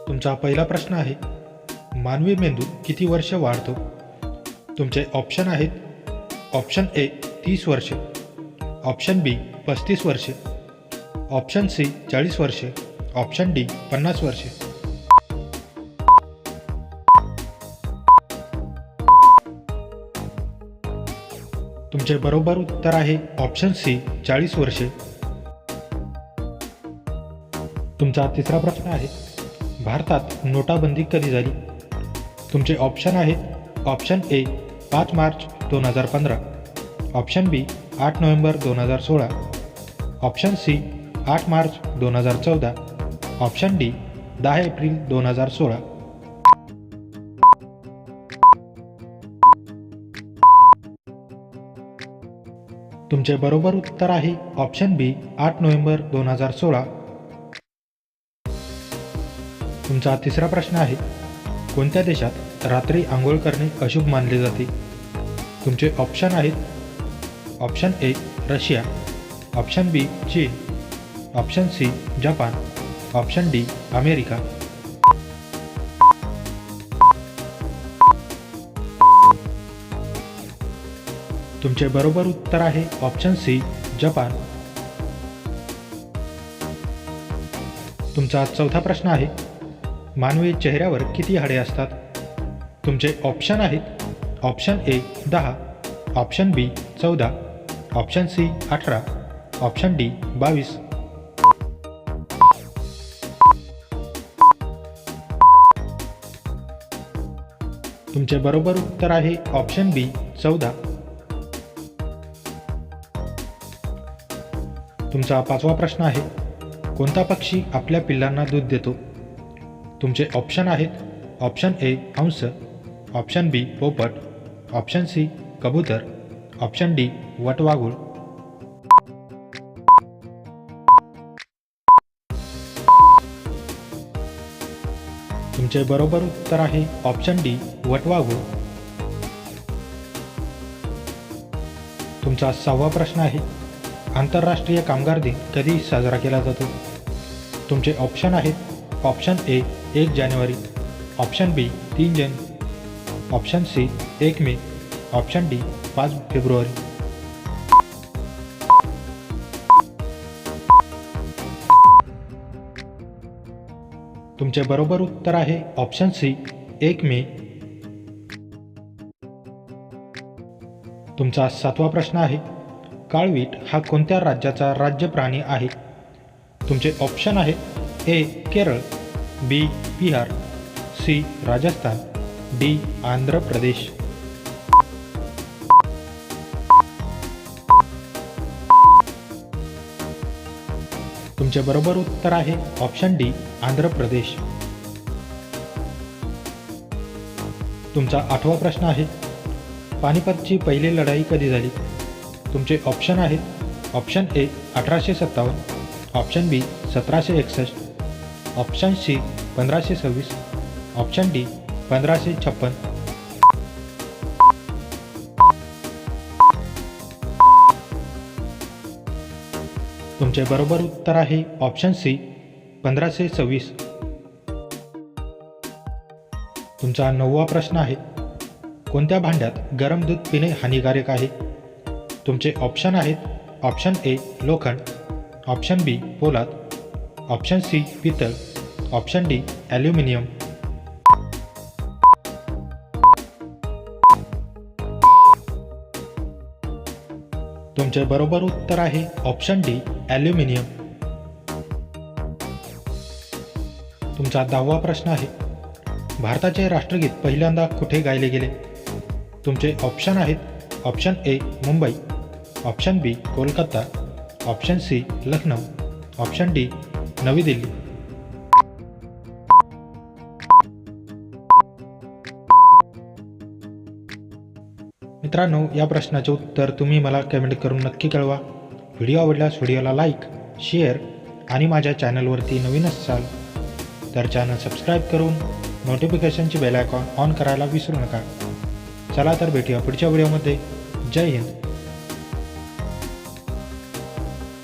तुमचा पहिला प्रश्न आहे, मानवी मेंदू किती वर्ष वाढतो? तुमचे ऑप्शन आहेत, ऑप्शन ए 30 वर्षे, ऑप्शन बी 35 वर्षे, ऑप्शन सी 40 वर्षे, ऑप्शन डी 50 वर्षे. तुमचे बरोबर उत्तर आहे ऑप्शन सी 40 वर्षे. तुमचा तिसरा प्रश्न आहे, भारतात नोटाबंदी कधी झाली? तुमचे ऑप्शन आहेत, ऑप्शन ए 5 मार्च 2015, ऑप्शन बी 8 नोव्हेंबर 2016, ऑप्शन सी 8 मार्च 2014, ऑप्शन डी 10 एप्रिल 2016. तुमचे बरोबर उत्तर आहे ऑप्शन बी 8 नोव्हेंबर 2016. तुमचा तिसरा प्रश्न आहे, कोणत्या देशात रात्री आंघोळ करणे अशुभ मानले जाते? तुमचे ऑप्शन आहेत, option A Russia, option B चीन, option C Japan, option D America. तुमचे बरोबर उत्तर आहे ऑप्शन सी जपान. तुमचा चौथा प्रश्न आहे, मानवी चेहऱ्यावर किती हाडे असतात? तुमचे ऑप्शन आहेत, option A 10, option B 14, option C 18, option D 22. तुमचे बरोबर उत्तर आहे ऑप्शन बी 14. तुमचा पाचवा प्रश्न आहे, कोणता पक्षी आपल्या पिल्लांना दूध देतो? तुमचे ऑप्शन आहेत, ऑप्शन ए हंस, ऑप्शन बी पोपट, ऑप्शन सी कबूतर, ऑप्शन डी वटवाघूळ. तुमचे बरोबर उत्तर आहे ऑप्शन डी वटवाघूळ. तुमचा सहावा प्रश्न आहे, आंतरराष्ट्रीय कामगार दिन कधी साजरा केला जातो? तुमचे ऑप्शन आहेत, ऑप्शन ए 1 जानेवारी, ऑप्शन बी 3 जून, ऑप्शन सी 1 मे, ऑप्शन डी 5 फेब्रुवारी. तुमचे बरोबर उत्तर आहे ऑप्शन सी 1 मे. तुमचा सातवा प्रश्न आहे, काळवीट हा कोणत्या राज्याचा राज्य प्राणी आहे? तुमचे ऑप्शन आहेत, ए केरळ, बी बिहार, सी राजस्थान, डी आंध्र प्रदेश. तुमचे बरोबर उत्तर आहे ऑप्शन डी आंध्र प्रदेश. तुमचा आठवा प्रश्न आहे, पानिपतची पहिली लढाई कधी झाली? तुमचे ऑप्शन आहेत, option A 1857, option B 1761, option C 1526, option D 1556. तुमचे बरोबर उत्तर आहे ऑप्शन सी 1526. तुमचा नववा प्रश्न आहे, कोणत्या भांड्यात गरम दूध पिणे हानिकारक आहे? तुमचे ऑप्शन आहेत, ऑप्शन ए लोखंड, ऑप्शन बी पोलाद, ऑप्शन सी पितळ, ऑप्शन डी ॲल्युमिनियम. तुमचे बरोबर उत्तर आहे ऑप्शन डी ॲल्युमिनियम. तुमचा 10वा प्रश्न आहे, भारताचे राष्ट्रगीत पहिल्यांदा कुठे गायले गेले? तुमचे ऑप्शन आहेत, option A Mumbai, option B Kolkata, option C Lucknow, option D नवी दिल्ली. मित्रांनो, या प्रश्नाचे उत्तर तुम्ही मला कमेंट करून नक्की कळवा. व्हिडिओ आवडल्यास व्हिडिओला लाईक, शेअर आणि माझ्या चॅनलवरती नवीन असाल तर चॅनल सबस्क्राईब करून नोटिफिकेशनची बेल आयकॉन ऑन करायला विसरू नका. चला तर भेटूया पुढच्या व्हिडिओमध्ये. जय हिंद.